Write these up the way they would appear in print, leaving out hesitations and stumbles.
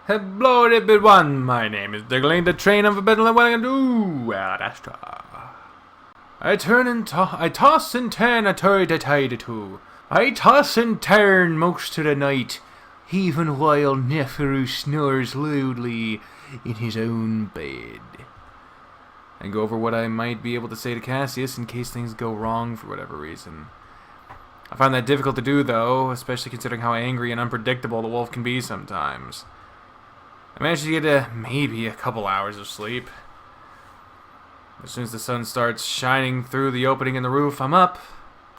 Hello, everyone. My name is Diggling, the train of a better what I can do. Adastra. I toss and turn, I turn the tide too. I toss and turn most of the night, even while Neferu snores loudly in his own bed. And go over what I might be able to say to Cassius in case things go wrong for whatever reason. I find that difficult to do, though, especially considering how angry and unpredictable the wolf can be sometimes. I managed to get maybe a couple hours of sleep. As soon as the sun starts shining through the opening in the roof, I'm up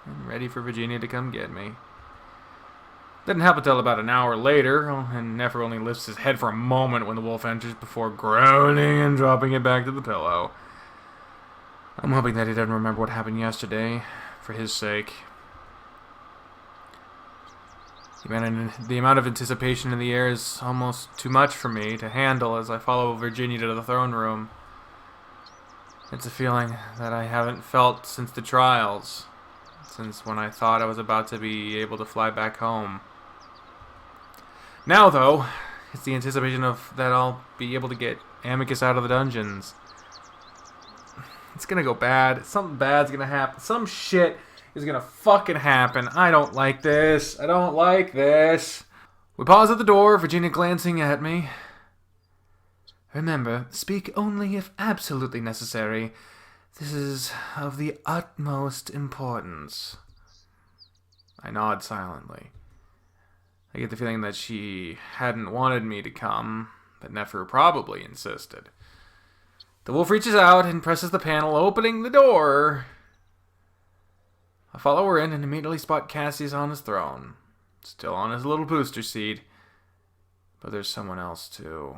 and ready for Virginia to come get me. Didn't happen until about an hour later, and Nefer only lifts his head for a moment when the wolf enters before groaning and dropping it back to the pillow. I'm hoping that he doesn't remember what happened yesterday, for his sake. The amount of anticipation in the air is almost too much for me to handle as I follow Virginia to the throne room. It's a feeling that I haven't felt since the trials, since when I thought I was about to be able to fly back home. Now, though, it's the anticipation of that I'll be able to get Amicus out of the dungeons. It's gonna go bad. Something bad's gonna happen. Some shit is gonna fucking happen. I don't like this. I don't like this. We pause at the door, Virginia glancing at me. Remember, speak only if absolutely necessary. This is of the utmost importance. I nod silently. I get the feeling that she hadn't wanted me to come, but Nefer probably insisted. The wolf reaches out and presses the panel, opening the door. I follow her in and immediately spot Cassius on his throne, still on his little booster seat. But there's someone else, too.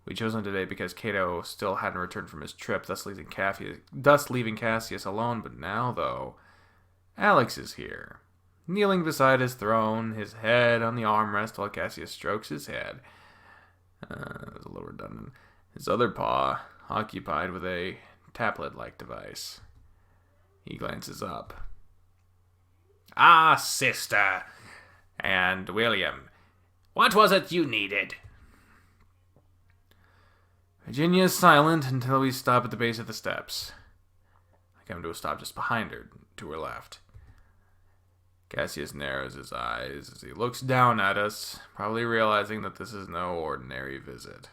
We chose him today because Cato still hadn't returned from his trip, thus leaving Cassius alone. But now, though, Alex is here, kneeling beside his throne, his head on the armrest while Cassius strokes his head. It was a little redundant. His other paw occupied with a tablet-like device. He glances up. Ah, sister. And William, what was it you needed? Virginia is silent until we stop at the base of the steps. I come to a stop just behind her, to her left. Cassius narrows his eyes as he looks down at us, probably realizing that this is no ordinary visit.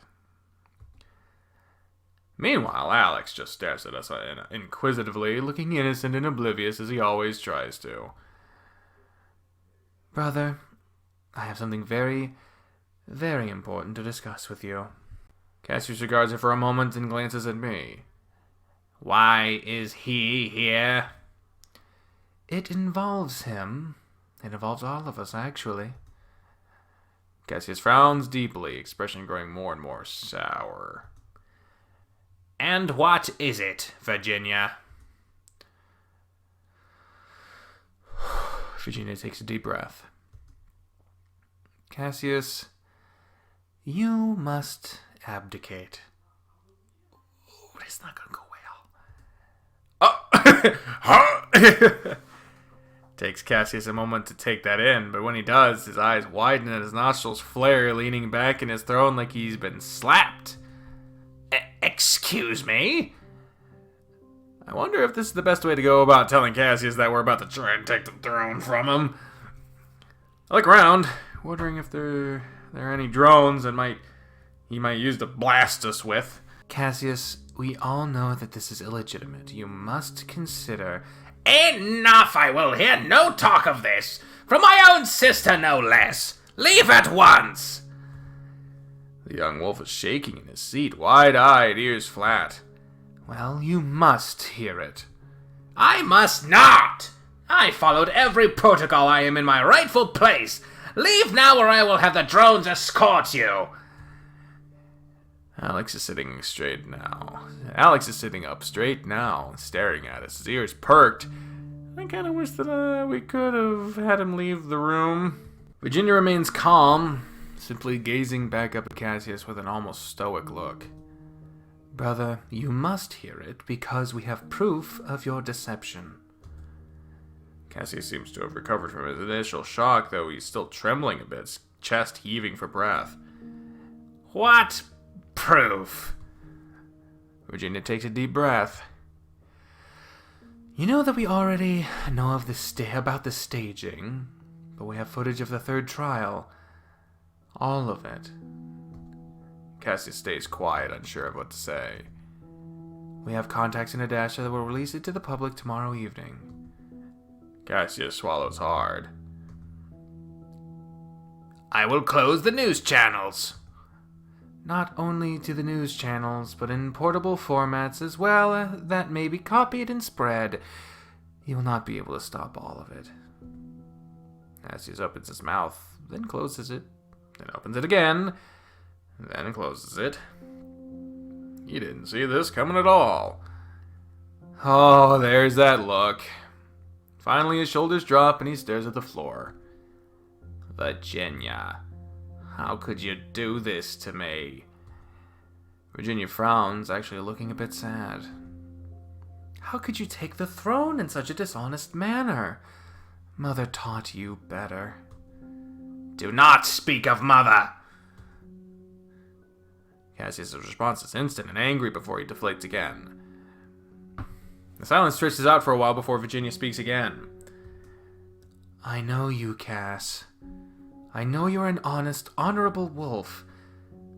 Meanwhile, Alex just stares at us inquisitively, looking innocent and oblivious as he always tries to. Brother, I have something very, very important to discuss with you. Cassius regards her for a moment and glances at me. Why is he here? It involves him. It involves all of us, actually. Cassius frowns deeply, expression growing more and more sour. And what is it, Virginia? Virginia takes a deep breath. Cassius, you must abdicate. Oh, that's not gonna go well. Oh! Takes Cassius a moment to take that in, but when he does, his eyes widen and his nostrils flare, leaning back in his throne like he's been slapped. Excuse me? I wonder if this is the best way to go about telling Cassius that we're about to try and take the throne from him. I look around, wondering if there are any drones that he might use to blast us with. Cassius, we all know that this is illegitimate. You must consider... Enough! I will hear no talk of this! From my own sister, no less! Leave at once! The young wolf is shaking in his seat, wide-eyed, ears flat. Well, you must hear it. I must not! I followed every protocol. I am in my rightful place. Leave now or I will have the drones escort you. Alex is sitting up straight now, staring at us, his ears perked. I kind of wish that we could have had him leave the room. Virginia remains calm, simply gazing back up at Cassius with an almost stoic look. Brother, you must hear it because we have proof of your deception. Cassius seems to have recovered from his initial shock, though he's still trembling a bit, chest heaving for breath. What proof? Virginia takes a deep breath. You know that we already know of about the staging, but we have footage of the third trial. All of it. Cassius stays quiet, unsure of what to say. We have contacts in Adastra that will release it to the public tomorrow evening. Cassius swallows hard. I will close the news channels. Not only to the news channels, but in portable formats as well that may be copied and spread. You will not be able to stop all of it. Cassius opens his mouth, then closes it, then opens it again, then closes it. He didn't see this coming at all. Oh, there's that look. Finally, his shoulders drop and he stares at the floor. Virginia, how could you do this to me? Virginia frowns, actually looking a bit sad. How could you take the throne in such a dishonest manner? Mother taught you better. Do not speak of Mother! Cassius' response is instant and angry before he deflates again. The silence stretches out for a while before Virginia speaks again. I know you, Cass. I know you're an honest, honorable wolf.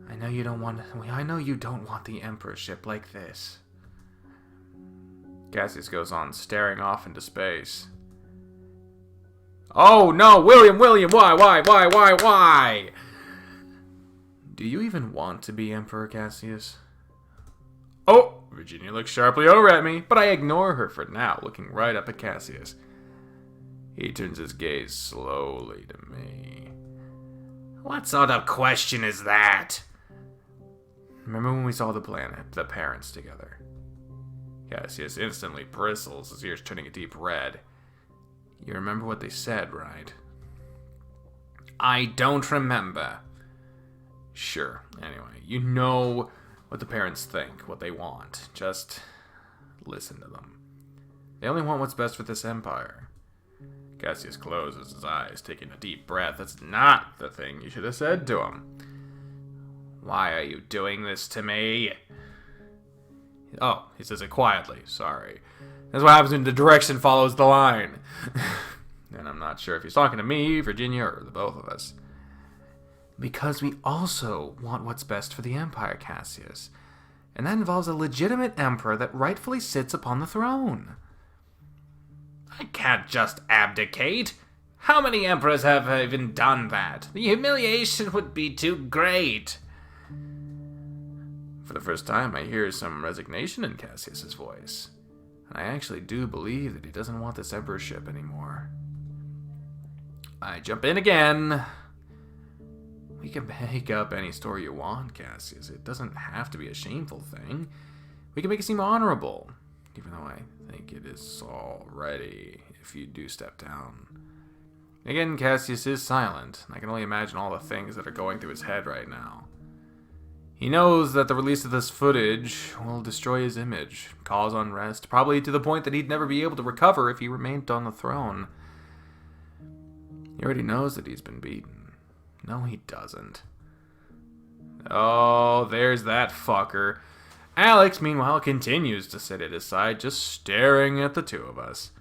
I know you don't want the emperorship like this. Cassius goes on, staring off into space. Oh no, William, why? Do you even want to be emperor, Cassius? Oh, Virginia looks sharply over at me, but I ignore her for now, looking right up at Cassius. He turns his gaze slowly to me. What sort of question is that? Remember when we saw the parents together? Cassius instantly bristles, his ears turning a deep red. You remember what they said, right? I don't remember. Sure. Anyway, you know what the parents think, what they want. Just listen to them. They only want what's best for this empire. Cassius closes his eyes, taking a deep breath. That's not the thing you should have said to him. Why are you doing this to me? Oh, he says it quietly. Sorry. That's what happens when the direction follows the line. And I'm not sure if he's talking to me, Virginia, or the both of us. Because we also want what's best for the Empire, Cassius. And that involves a legitimate emperor that rightfully sits upon the throne. I can't just abdicate. How many emperors have even done that? The humiliation would be too great. For the first time, I hear some resignation in Cassius's voice. And I actually do believe that he doesn't want this emperorship anymore. I jump in again. We can make up any story you want, Cassius. It doesn't have to be a shameful thing. We can make it seem honorable. Even though I think it is already, if you do step down. Again, Cassius is silent. I can only imagine all the things that are going through his head right now. He knows that the release of this footage will destroy his image, cause unrest, probably to the point that he'd never be able to recover if he remained on the throne. He already knows that he's been beaten. No, he doesn't. Oh, there's that fucker. Alex, meanwhile, continues to sit at his side, just staring at the two of us.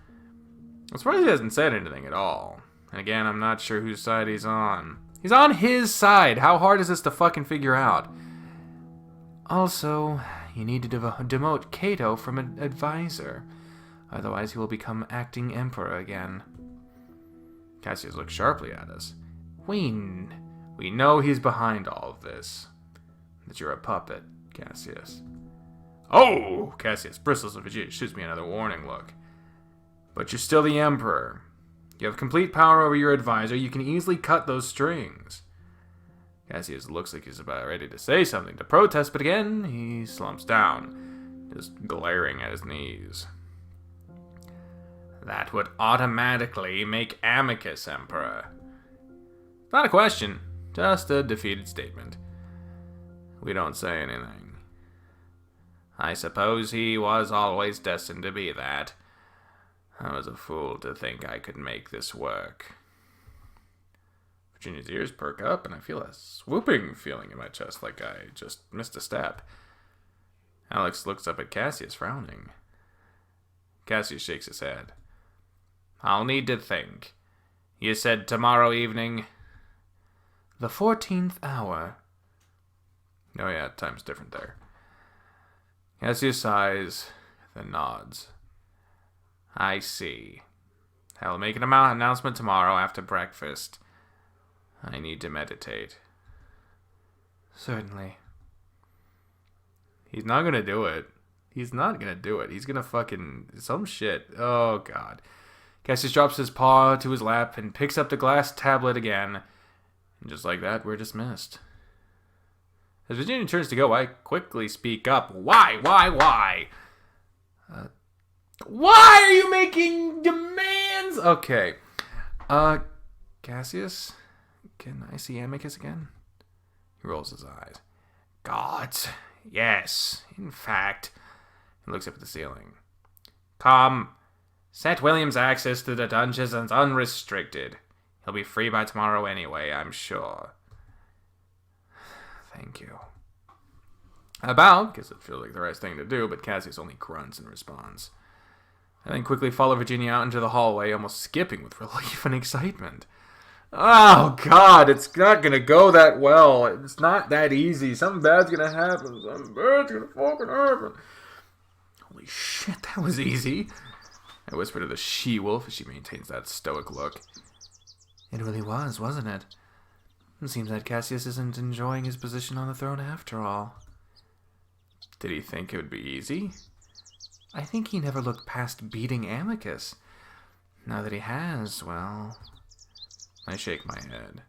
I'm surprised he hasn't said anything at all. And again, I'm not sure whose side he's on. He's on his side! How hard is this to fucking figure out? Also, you need to demote Cato from an advisor. Otherwise, he will become acting emperor again. Cassius looks sharply at us. We know he's behind all of this. That you're a puppet, Cassius. Oh! Cassius bristles at Vegeta, shoots me another warning look. But you're still the emperor. You have complete power over your advisor. You can easily cut those strings. Cassius looks like he's about ready to say something, to protest, but again, he slumps down, just glaring at his knees. That would automatically make Amicus emperor. Not a question, just a defeated statement. We don't say anything. I suppose he was always destined to be that. I was a fool to think I could make this work. Virginia's ears perk up, and I feel a swooping feeling in my chest like I just missed a step. Alex looks up at Cassius, frowning. Cassius shakes his head. I'll need to think. You said tomorrow evening? The 14th hour. Oh yeah, time's different there. Cassius sighs, then nods. I see. I'll make an announcement tomorrow after breakfast. I need to meditate. Certainly. He's not gonna do it. He's not gonna do it. He's gonna fucking... some shit. Oh, God. Cassius drops his paw to his lap and picks up the glass tablet again. And just like that, we're dismissed. As Virginia turns to go, I quickly speak up. Why? Why are you making demands? Okay. Cassius? Can I see Amicus again? He rolls his eyes. Gods. Yes. In fact. He looks up at the ceiling. Come. Set William's access to the dungeons as unrestricted. He'll be free by tomorrow anyway, I'm sure. Thank you. I bow, because it feels like the right thing to do, but Cassius only grunts in response. I then quickly follow Virginia out into the hallway, almost skipping with relief and excitement. Oh, God, it's not going to go that well. It's not that easy. Something bad's going to happen. Something bad's going to fucking happen. Holy shit, that was easy. I whisper to the she-wolf as she maintains that stoic look. It really was, wasn't it? It seems that Cassius isn't enjoying his position on the throne after all. Did he think it would be easy? I think he never looked past beating Amicus. Now that he has, well... I shake my head.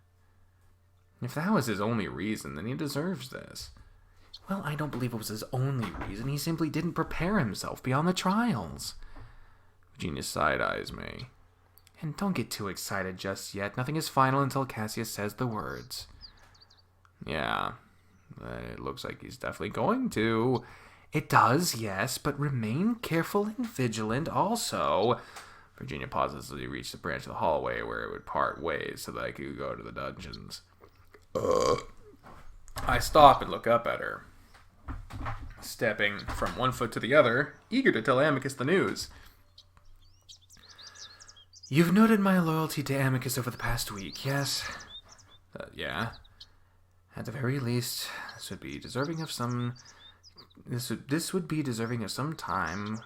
If that was his only reason, then he deserves this. Well, I don't believe it was his only reason. He simply didn't prepare himself beyond the trials. Virginia side-eyes me. And don't get too excited just yet. Nothing is final until Cassius says the words. Yeah, it looks like he's definitely going to. It does, yes, but remain careful and vigilant also. Virginia pauses as we reach the branch of the hallway where it would part ways so that I could go to the dungeons. I stop and look up at her, stepping from one foot to the other, eager to tell Amicus the news. You've noted my loyalty to Amicus over the past week, yes? Yeah. At the very least, this would be deserving of some... This would be deserving of some time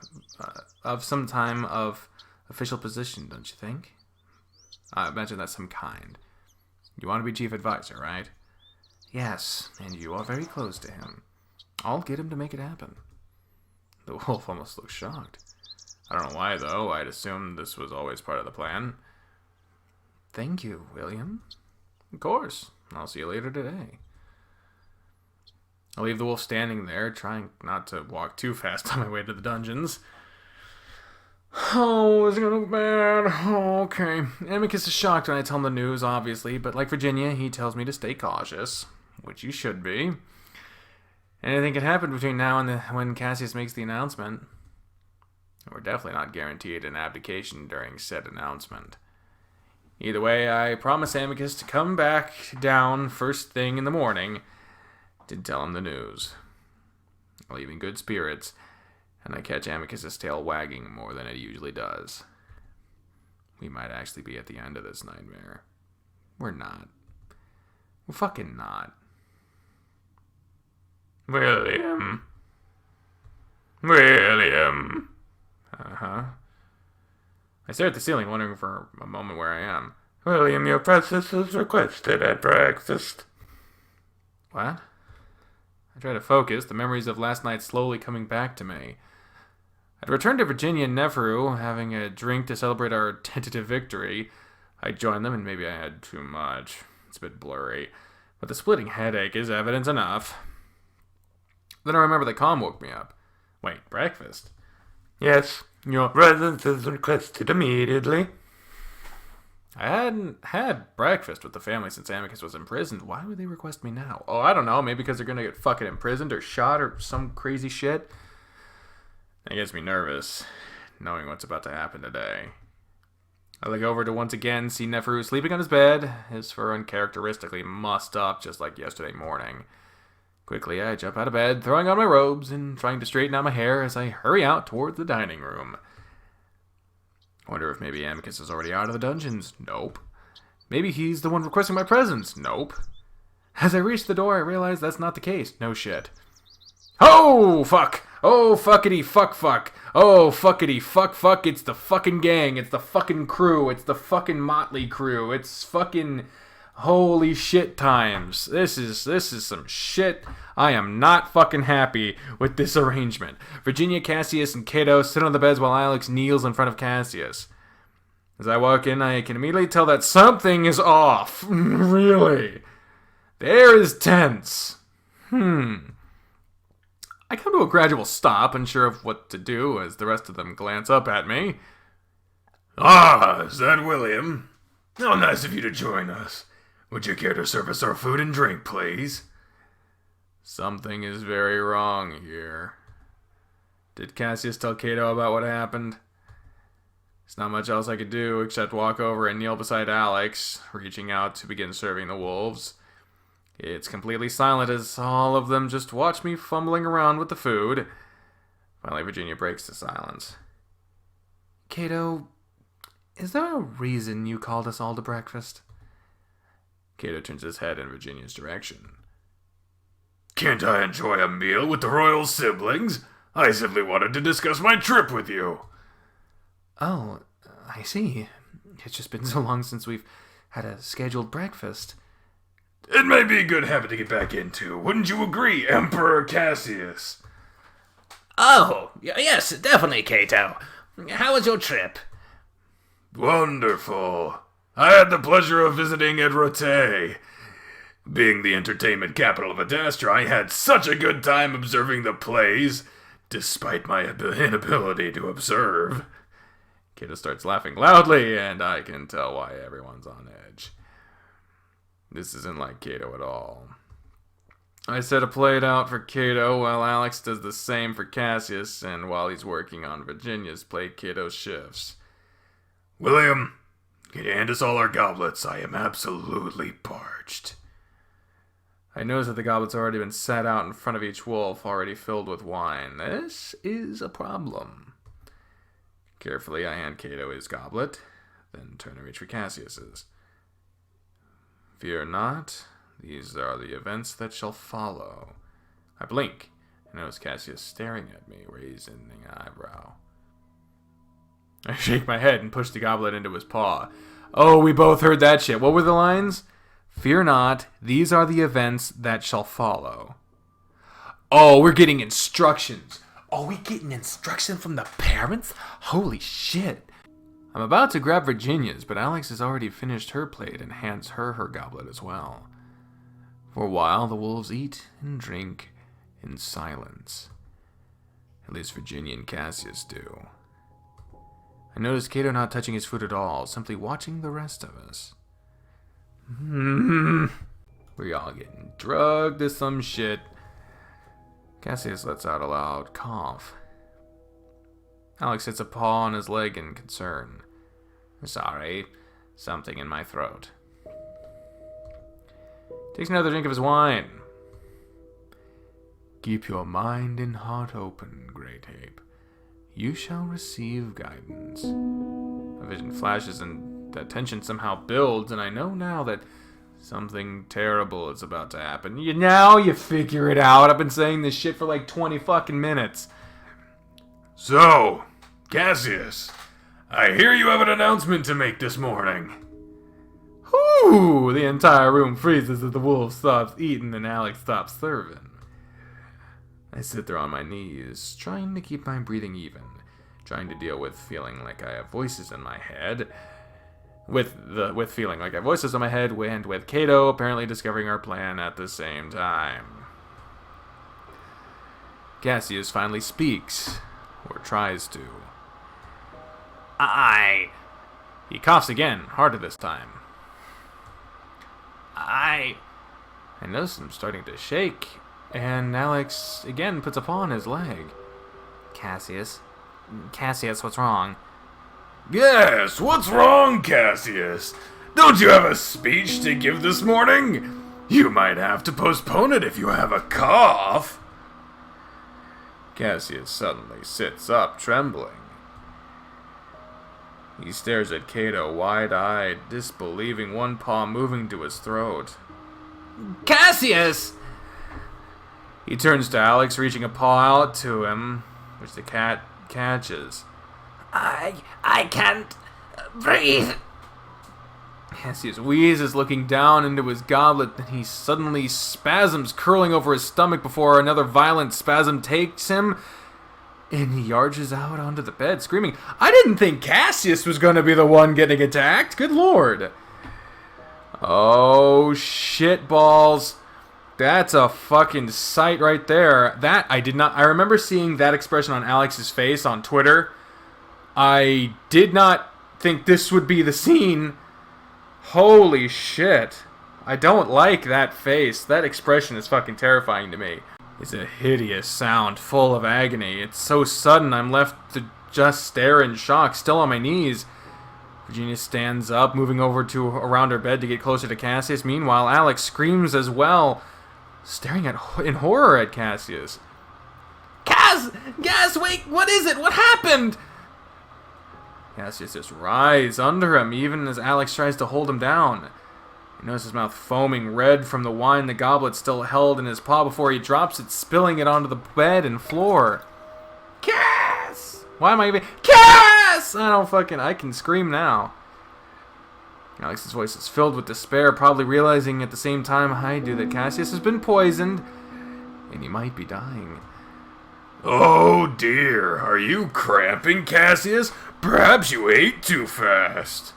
of official position, don't you think? I imagine that's some kind. You want to be chief advisor, right? Yes, and you are very close to him. I'll get him to make it happen. The wolf almost looks shocked. I don't know why, though. I'd assumed this was always part of the plan. Thank you, William. Of course. I'll see you later today. I leave the wolf standing there, trying not to walk too fast on my way to the dungeons. Oh, is it gonna look bad? Oh, okay. Amicus is shocked when I tell him the news, obviously, but like Virginia, he tells me to stay cautious, which you should be. Anything can happen between now and when Cassius makes the announcement. We're definitely not guaranteed an abdication during said announcement. Either way, I promise Amicus to come back down first thing in the morning to tell him the news. I leave in good spirits, and I catch Amicus's tail wagging more than it usually does. We might actually be at the end of this nightmare. We're not. We're fucking not. William. Uh-huh. I stare at the ceiling, wondering for a moment where I am. William, your presence is requested at breakfast. What? I try to focus, the memories of last night slowly coming back to me. I'd returned to Virginia and Neferu, having a drink to celebrate our tentative victory. I joined them, and maybe I had too much. It's a bit blurry. But the splitting headache is evidence enough. Then I remember that Calm woke me up. Wait, breakfast? Yes, your presence is requested immediately. I hadn't had breakfast with the family since Amicus was imprisoned. Why would they request me now? Oh, I don't know. Maybe because they're going to get fucking imprisoned or shot or some crazy shit. That gets me nervous, knowing what's about to happen today. I look over to once again see Neferu sleeping on his bed, his fur uncharacteristically mussed up just like yesterday morning. Quickly, I jump out of bed, throwing on my robes and trying to straighten out my hair as I hurry out towards the dining room. Wonder if maybe Amicus is already out of the dungeons. Nope. Maybe he's the one requesting my presence. Nope. As I reach the door, I realize that's not the case. No shit. Oh, fuck! Oh, fuckity fuck fuck! Oh, fuckity fuck fuck! It's the fucking gang! It's the fucking crew! It's the fucking motley crew! It's fucking... Holy shit times. This is some shit. I am not fucking happy with this arrangement. Virginia, Cassius, and Cato sit on the beds while Alex kneels in front of Cassius. As I walk in, I can immediately tell that something is off. Really. The air is tense. I come to a gradual stop, unsure of what to do, as the rest of them glance up at me. Ah, is that William? How nice of you to join us. Would you care to serve us our food and drink, please? Something is very wrong here. Did Cassius tell Cato about what happened? There's not much else I could do except walk over and kneel beside Alex, reaching out to begin serving the wolves. It's completely silent as all of them just watch me fumbling around with the food. Finally, Virginia breaks the silence. Cato, is there a reason you called us all to breakfast? Cato turns his head in Virginia's direction. Can't I enjoy a meal with the royal siblings? I simply wanted to discuss my trip with you. Oh, I see. It's just been so long since we've had a scheduled breakfast. It may be a good habit to get back into. Wouldn't you agree, Emperor Cassius? Oh, yes, definitely, Cato. How was your trip? Wonderful. I had the pleasure of visiting Edrote. Being the entertainment capital of Adastra, I had such a good time observing the plays, despite my inability to observe. Cato starts laughing loudly, and I can tell why everyone's on edge. This isn't like Cato at all. I set a plate out for Cato while Alex does the same for Cassius, and while he's working on Virginia's plate, Cato shifts. William, can you hand us all our goblets? I am absolutely parched. I notice that the goblet's already been set out in front of each wolf, already filled with wine. This is a problem. Carefully, I hand Cato his goblet, then turn and reach for Cassius's. Fear not, these are the events that shall follow. I blink, and notice Cassius staring at me, raising an eyebrow. I shake my head and push the goblet into his paw. Oh, we both heard that shit. What were the lines? Fear not, these are the events that shall follow. Oh, we're getting instructions. Oh, we getting instruction from the parents? Holy shit. I'm about to grab Virginia's, but Alex has already finished her plate and hands her goblet as well. For a while, the wolves eat and drink in silence. At least Virginia and Cassius do. I notice Cato not touching his food at all, simply watching the rest of us. We all getting drugged to some shit. Cassius lets out a loud cough. Alex hits a paw on his leg in concern. Sorry, something in my throat. Takes another drink of his wine. Keep your mind and heart open, Great Ape. You shall receive guidance. A vision flashes and the tension somehow builds, and I know now that something terrible is about to happen. Now you figure it out. I've been saying this shit for like 20 fucking minutes. So, Cassius, I hear you have an announcement to make this morning. Whoo! The entire room freezes as the wolf stops eating and Alex stops serving. I sit there on my knees, trying to keep my breathing even, trying to deal with feeling like I have voices in my head, with feeling like I have voices in my head, and with Cato apparently discovering our plan at the same time. Cassius finally speaks, or tries to. He coughs again, harder this time. I notice him starting to shake, and Alex again puts a paw on his leg. Cassius, what's wrong? Yes, what's wrong, Cassius? Don't you have a speech to give this morning? You might have to postpone it if you have a cough. Cassius suddenly sits up, trembling. He stares at Cato, wide-eyed, disbelieving, one paw moving to his throat. Cassius! He turns to Alex, reaching a paw out to him, which the cat catches. I can't breathe. Cassius wheezes, looking down into his goblet, then he suddenly spasms, curling over his stomach before another violent spasm takes him, and he arches out onto the bed, screaming, I didn't think Cassius was going to be the one getting attacked! Good lord! Oh, shit balls. That's a fucking sight right there. That, I remember seeing that expression on Alex's face on Twitter. I did not think this would be the scene. Holy shit. I don't like that face. That expression is fucking terrifying to me. It's a hideous sound, full of agony. It's so sudden I'm left to just stare in shock, still on my knees. Virginia stands up, moving over to around her bed to get closer to Cassius. Meanwhile, Alex screams as well, staring in horror at Cassius. Cass, wait, what is it? What happened? Cassius just writhes under him, even as Alex tries to hold him down. He notices his mouth foaming red from the wine the goblet still held in his paw before he drops it, spilling it onto the bed and floor. Cass! Why am I even... Cass! I can scream now. Alex's voice is filled with despair, probably realizing at the same time I do that Cassius has been poisoned, and he might be dying. Oh dear, are you cramping, Cassius? Perhaps you ate too fast.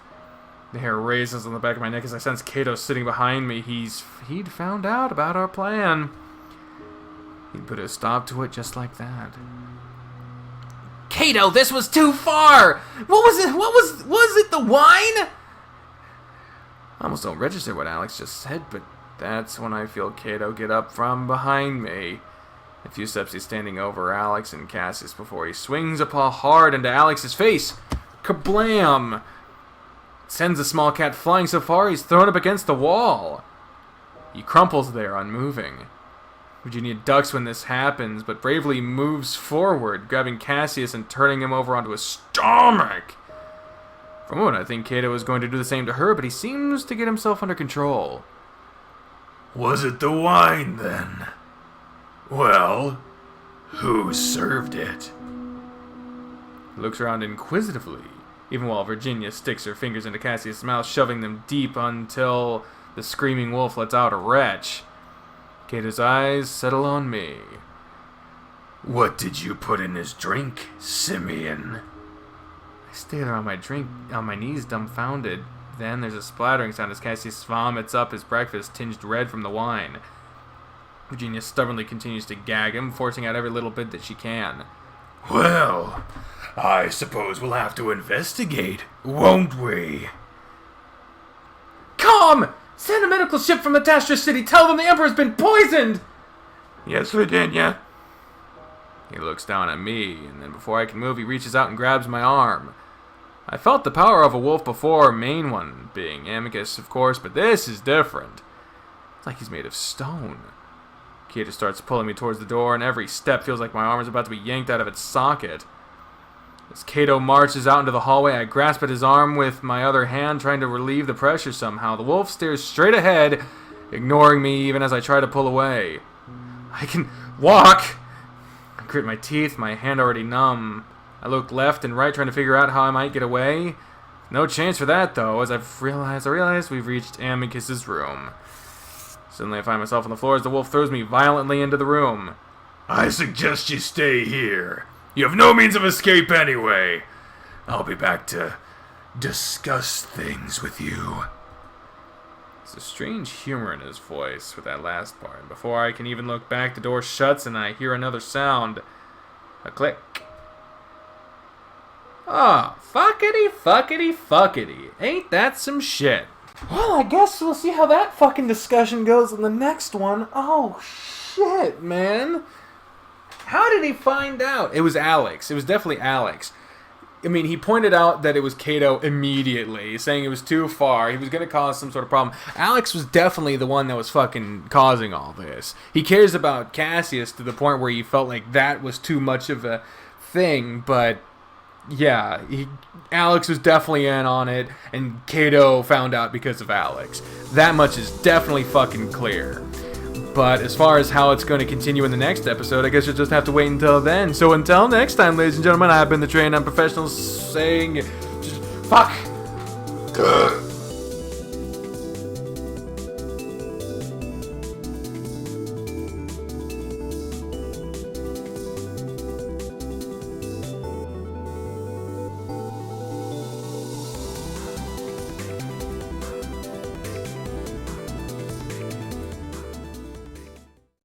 The hair raises on the back of my neck as I sense Cato sitting behind me. He'd found out about our plan. He'd put a stop to it just like that. Cato, this was too far! What was it? Was it the wine? I almost don't register what Alex just said, but that's when I feel Cato get up from behind me. A few steps he's standing over Alex and Cassius before he swings a paw hard into Alex's face. Kablam! Sends the small cat flying so far he's thrown up against the wall. He crumples there, unmoving. Virginia ducks when this happens, but bravely moves forward, grabbing Cassius and turning him over onto his stomach. For a moment, I think Cato was going to do the same to her, but he seems to get himself under control. Was it the wine, then? Well, who served it? He looks around inquisitively, even while Virginia sticks her fingers into Cassius' mouth, shoving them deep until the screaming wolf lets out a retch. Cato's eyes settle on me. What did you put in his drink, Simeon? I stay there on my knees, dumbfounded. Then there's a splattering sound as Cassius vomits up his breakfast, tinged red from the wine. Virginia stubbornly continues to gag him, forcing out every little bit that she can. Well, I suppose we'll have to investigate, won't we? Calm! Send a medical ship from Adastra City. Tell them the Emperor's been poisoned! Yes, Virginia. He looks down at me, and then before I can move, he reaches out and grabs my arm. I felt the power of a wolf before, main one being Amicus, of course, but this is different. It's like he's made of stone. Cato starts pulling me towards the door, and every step feels like my arm is about to be yanked out of its socket. As Cato marches out into the hallway, I grasp at his arm with my other hand, trying to relieve the pressure somehow. The wolf stares straight ahead, ignoring me even as I try to pull away. I can walk! I grit my teeth, my hand already numb. I look left and right, trying to figure out how I might get away. No chance for that, though, as I realize we've reached Amicus's room. Suddenly I find myself on the floor as the wolf throws me violently into the room. I suggest you stay here. You have no means of escape anyway. I'll be back to discuss things with you. There's a strange humor in his voice with that last part. And before I can even look back, the door shuts and I hear another sound. A click. Ah, fuckity, fuckity, fuckity. Ain't that some shit? Well, I guess we'll see how that fucking discussion goes in the next one. Oh, shit, man. How did he find out? It was Alex. It was definitely Alex. I mean, he pointed out that it was Kato immediately, saying it was too far. He was going to cause some sort of problem. Alex was definitely the one that was fucking causing all this. He cares about Cassius to the point where he felt like that was too much of a thing, but yeah, Alex was definitely in on it, and Kato found out because of Alex. That much is definitely fucking clear. But as far as how it's going to continue in the next episode, I guess you'll just have to wait until then. So until next time, ladies and gentlemen, I've been the trained unprofessional saying, fuck.